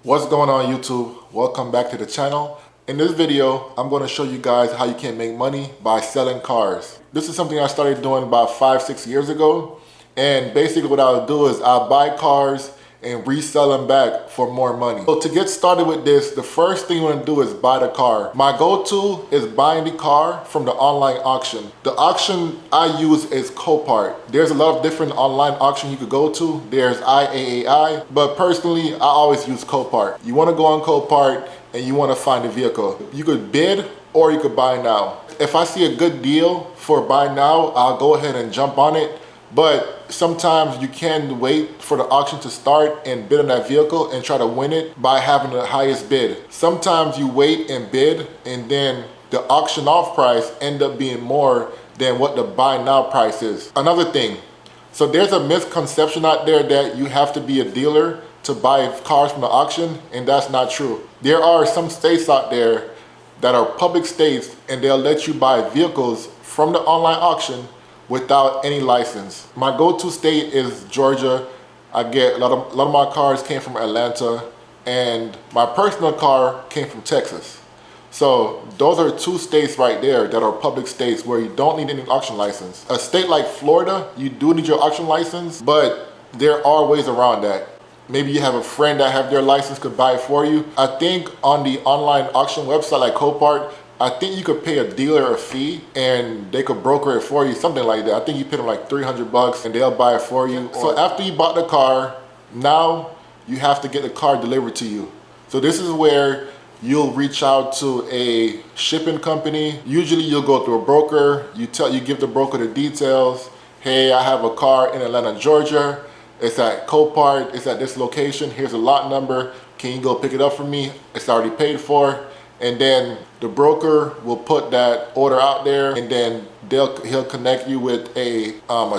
What's going on YouTube? Welcome back to the channel. In this video, I'm going to show you guys how you can make money by selling cars. This is something I started doing about 5-6 years ago. And basically what I'll do is I'll buy cars and resell them back for more money. So to get started with this, the first thing you want to do is buy the car. My go-to is buying the car from the online auction. The auction I use is Copart. There's a lot of different online auctions you could go to. There's IAAI, but personally, I always use Copart. You want to go on Copart and you want to find a vehicle. You could bid or you could buy now. If I see a good deal for buy now, I'll go ahead and jump on it. But sometimes you can wait for the auction to start and bid on that vehicle and try to win it by having the highest bid. Sometimes you wait and bid and then the auction off price end up being more than what the buy now price is. Another thing, so there's a misconception out there that you have to be a dealer to buy cars from the auction, and that's not true. There are some states out there that are public states and they'll let you buy vehicles from the online auction without any license. My go-to state is Georgia. I get a lot of my cars came from Atlanta, and my personal car came from Texas. So those are two states right there that are public states where you don't need any auction license. A state like Florida, you do need your auction license, but there are ways around that. Maybe you have a friend that have their license could buy it for you. I think on the online auction website like Copart, I think you could pay a dealer a fee and they could broker it for you, something like that. I think you pay them like 300 bucks and they'll buy it for you. So after you bought the car, now you have to get the car delivered to you. So this is where you'll reach out to a shipping company. Usually you'll go through a broker. You give the broker the details. Hey, I have a car in Atlanta, Georgia. It's at Copart, it's at this location. Here's a lot number. Can you go pick it up for me? It's already paid for. And then the broker will put that order out there, and then he'll connect you with a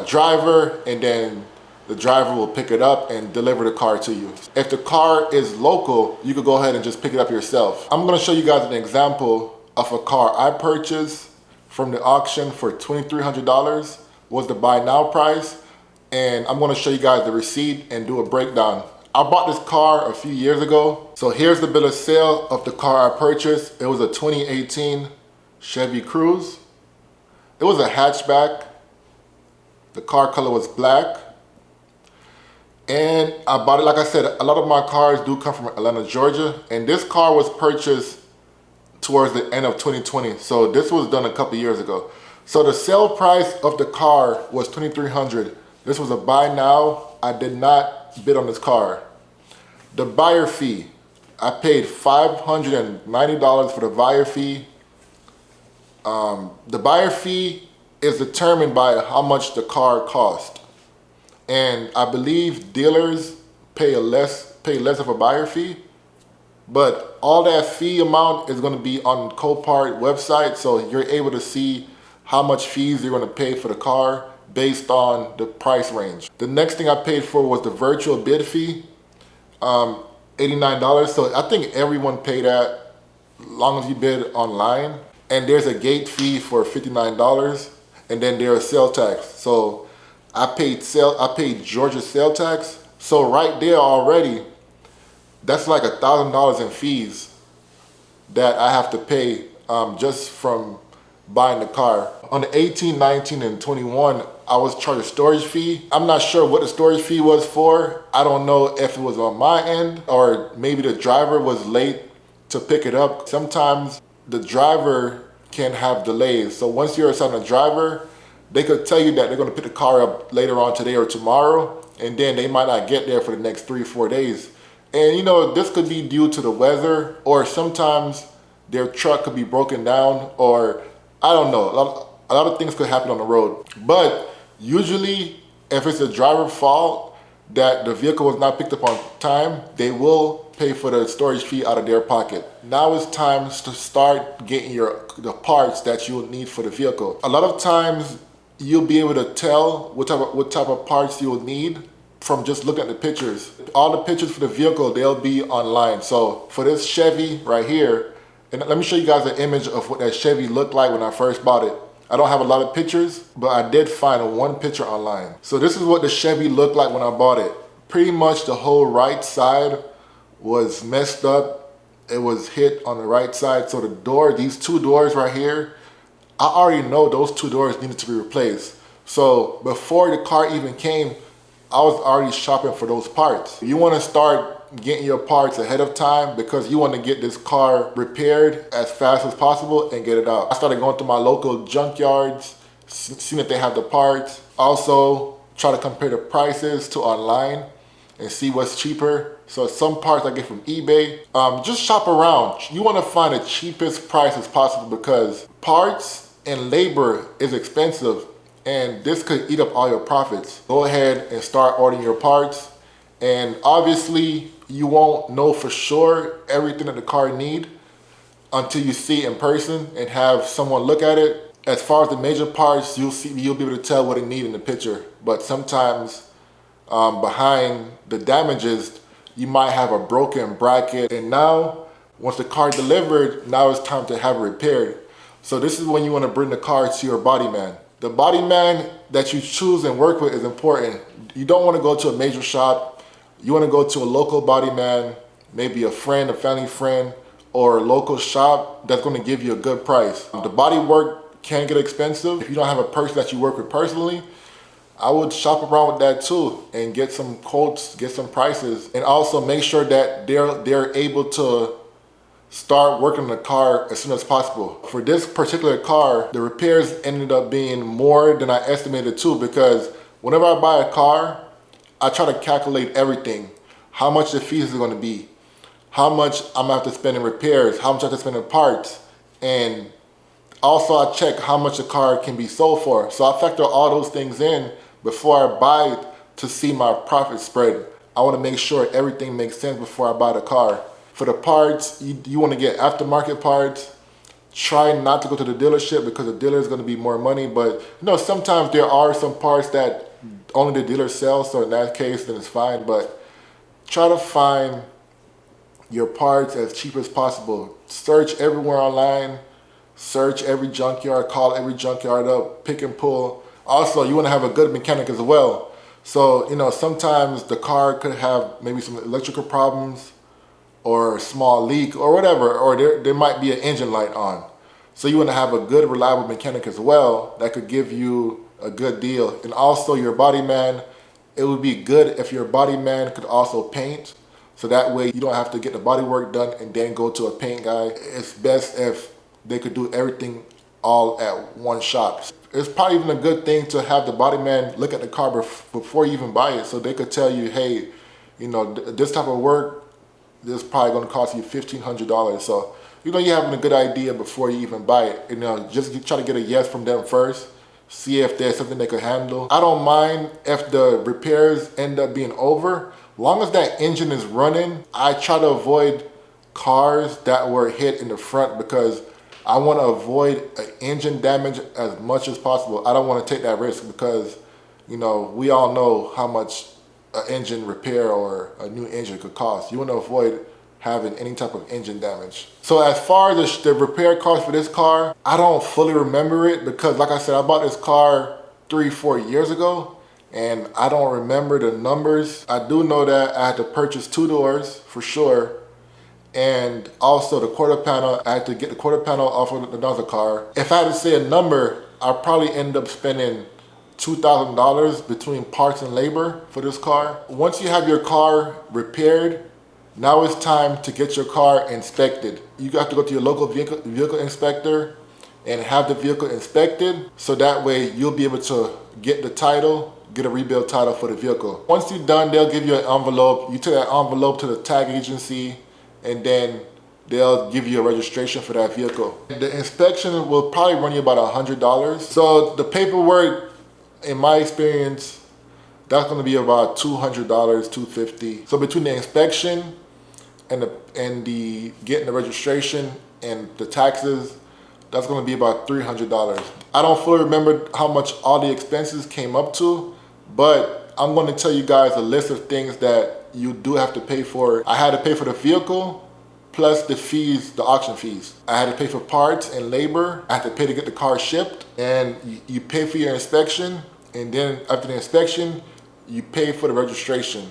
driver, and then the driver will pick it up and deliver the car to you. If the car is local, you could go ahead and just pick it up yourself. I'm gonna show you guys an example of a car I purchased from the auction for $2,300 was the buy now price. And I'm gonna show you guys the receipt and do a breakdown. I bought this car a few years ago. So here's the bill of sale of the car I purchased. It was a 2018 Chevy Cruze. It was a hatchback. The car color was black. And I bought it, like I said, a lot of my cars do come from Atlanta, Georgia. And this car was purchased towards the end of 2020. So this was done a couple years ago. So the sale price of the car was $2,300. This was a buy now. I did not bid on this car. The buyer fee, I paid $590 for the buyer fee. The buyer fee is determined by how much the car cost. And I believe dealers pay less of a buyer fee, but all that fee amount is gonna be on Copart website, so you're able to see how much fees you're gonna pay for the car based on the price range. The next thing I paid for was the virtual bid fee, $89. So I think everyone paid that as long as you bid online. And there's a gate fee for $59, and then there's sales tax. So I paid Georgia sales tax. So right there already, that's like $1,000 in fees that I have to pay just from buying the car. On the 18, 19, and 21, I was charged a storage fee. I'm not sure what the storage fee was for. I don't know if it was on my end or maybe the driver was late to pick it up. Sometimes the driver can have delays. So once you're assigned a driver, they could tell you that they're gonna pick the car up later on today or tomorrow, and then they might not get there for the next 3 or 4 days. And you know, this could be due to the weather, or sometimes their truck could be broken down, or I don't know, a lot of things could happen on the road. But usually, if it's a driver fault that the vehicle was not picked up on time, they will pay for the storage fee out of their pocket. Now it's time to start getting the parts that you'll need for the vehicle. A lot of times, you'll be able to tell what type of parts you'll need from just looking at the pictures. All the pictures for the vehicle, they'll be online. So for this Chevy right here, and let me show you guys an image of what that Chevy looked like when I first bought it. I don't have a lot of pictures, but I did find one picture online. So this is what the Chevy looked like when I bought it. Pretty much the whole right side was messed up. It was hit on the right side. So the door, these two doors right here, I already know those two doors needed to be replaced. So before the car even came, I was already shopping for those parts. You want to start getting your parts ahead of time because you want to get this car repaired as fast as possible and get it out. I started going to my local junkyards, seeing if they have the parts. Also, try to compare the prices to online and see what's cheaper. So some parts I get from eBay. Just shop around. You want to find the cheapest price as possible because parts and labor is expensive and this could eat up all your profits. Go ahead and start ordering your parts. And obviously you won't know for sure everything that the car needs until you see it in person and have someone look at it. As far as the major parts, you'll be able to tell what it needs in the picture. But sometimes behind the damages, you might have a broken bracket. And now, once the car delivered, now it's time to have it repaired. So this is when you want to bring the car to your body man. The body man that you choose and work with is important. You don't want to go to a major shop. You want to go to a local body man, maybe a friend, a family friend, or a local shop that's going to give you a good price. The body work can get expensive. If you don't have a person that you work with personally, I would shop around with that too and get some quotes, get some prices, and also make sure that they're able to start working on the car as soon as possible. For this particular car, the repairs ended up being more than I estimated too, because whenever I buy a car, I try to calculate everything. How much the fees are gonna be, how much I'm gonna have to spend in repairs, how much I have to spend in parts, and also I check how much the car can be sold for. So I factor all those things in before I buy it to see my profit spread. I wanna make sure everything makes sense before I buy the car. For the parts, you want to get aftermarket parts. Try not to go to the dealership because the dealer is going to be more money. But you know, sometimes there are some parts that only the dealer sells. So in that case, then it's fine. But try to find your parts as cheap as possible. Search everywhere online. Search every junkyard. Call every junkyard up. Pick and pull. Also, you want to have a good mechanic as well. So you know, sometimes the car could have maybe some electrical problems, or a small leak or whatever, or there might be an engine light on. So you want to have a good, reliable mechanic as well that could give you a good deal. And also your body man, it would be good if your body man could also paint. So that way you don't have to get the body work done and then go to a paint guy. It's best if they could do everything all at one shop. It's probably even a good thing to have the body man look at the car before you even buy it, so they could tell you, hey, you know, this type of work, this is probably going to cost you $1,500. So, you know, you're having a good idea before you even buy it. You know, just try to get a yes from them first. See if there's something they could handle. I don't mind if the repairs end up being over. Long as that engine is running, I try to avoid cars that were hit in the front because I want to avoid engine damage as much as possible. I don't want to take that risk because, you know, we all know how much an engine repair or a new engine could cost. You want to avoid having any type of engine damage. So as far as the repair cost for this car, I don't fully remember it because like I said, I bought this car 3-4 years ago and I don't remember the numbers. I do know that I had to purchase 2 doors for sure. And also the quarter panel, I had to get the quarter panel off of another car. If I had to say a number, I'd probably end up spending $2,000 between parts and labor for this car. Once you have your car repaired, now it's time to get your car inspected. You have to go to your local vehicle inspector and have the vehicle inspected, so that way you'll be able to get the title, get a rebuild title for the vehicle. Once you're done, they'll give you an envelope. You take that envelope to the tag agency and then they'll give you a registration for that vehicle. The inspection will probably run you about $100. So the paperwork, in my experience, that's going to be about $200, $250. So between the inspection and the getting the registration and the taxes, that's going to be about $300. I don't fully remember how much all the expenses came up to, but I'm going to tell you guys a list of things that you do have to pay for. I had to pay for the vehicle plus the fees, the auction fees. I had to pay for parts and labor. I had to pay to get the car shipped, and you pay for your inspection. And then after the inspection, you pay for the registration.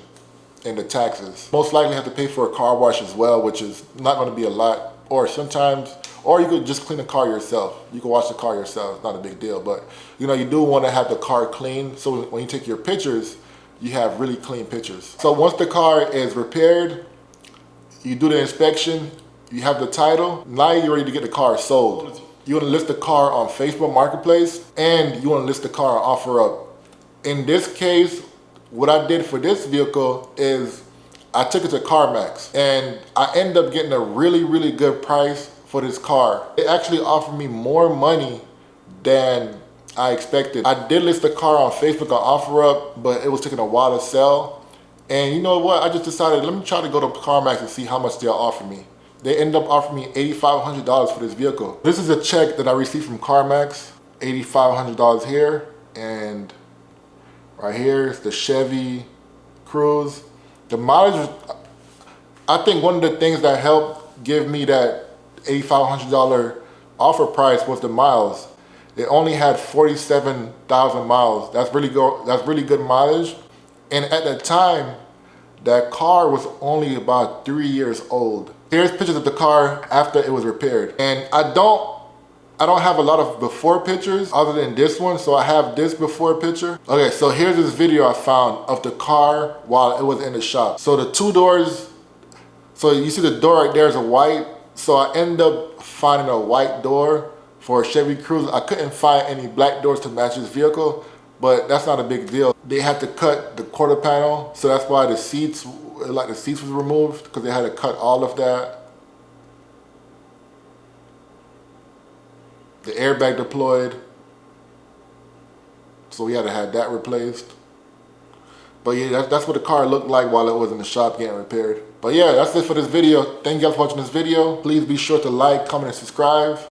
and the taxes. Most likely have to pay for a car wash as well, which is not going to be a lot. Or sometimes, or you could just clean the car yourself. You can wash the car yourself, it's not a big deal. But you know, you do want to have the car clean, so when you take your pictures, you have really clean pictures. So once the car is repaired, you do the inspection, you have the title, now you're ready to get the car sold. You want to list the car on Facebook Marketplace, and you want to list the car on OfferUp. In this case, what I did for this vehicle is I took it to CarMax, and I ended up getting a really, really good price for this car. It actually offered me more money than I expected. I did list the car on Facebook on OfferUp, but it was taking a while to sell. And you know what? I just decided, let me try to go to CarMax and see how much they'll offer me. They ended up offering me $8,500 for this vehicle. This is a check that I received from CarMax, $8,500 here, and right here is the Chevy Cruze. The mileage, I think one of the things that helped give me that $8,500 offer price was the miles. It only had 47,000 miles. That's really good mileage. And at the time, that car was only about 3 years old. Here's pictures of the car after it was repaired. And I don't have a lot of before pictures other than this one, so I have this before picture. Okay, so here's this video I found of the car while it was in the shop. So the two doors, so you see the door right there is a white, so I end up finding a white door for a Chevy Cruze. I couldn't find any black doors to match this vehicle, but that's not a big deal. They had to cut the quarter panel, so that's why the seats was removed, because they had to cut all of that. The airbag deployed, so we had to have that replaced. But yeah, that's what the car looked like while it was in the shop getting repaired. But yeah, that's it for this video. Thank you guys for watching this video. Please be sure to like, comment, and subscribe.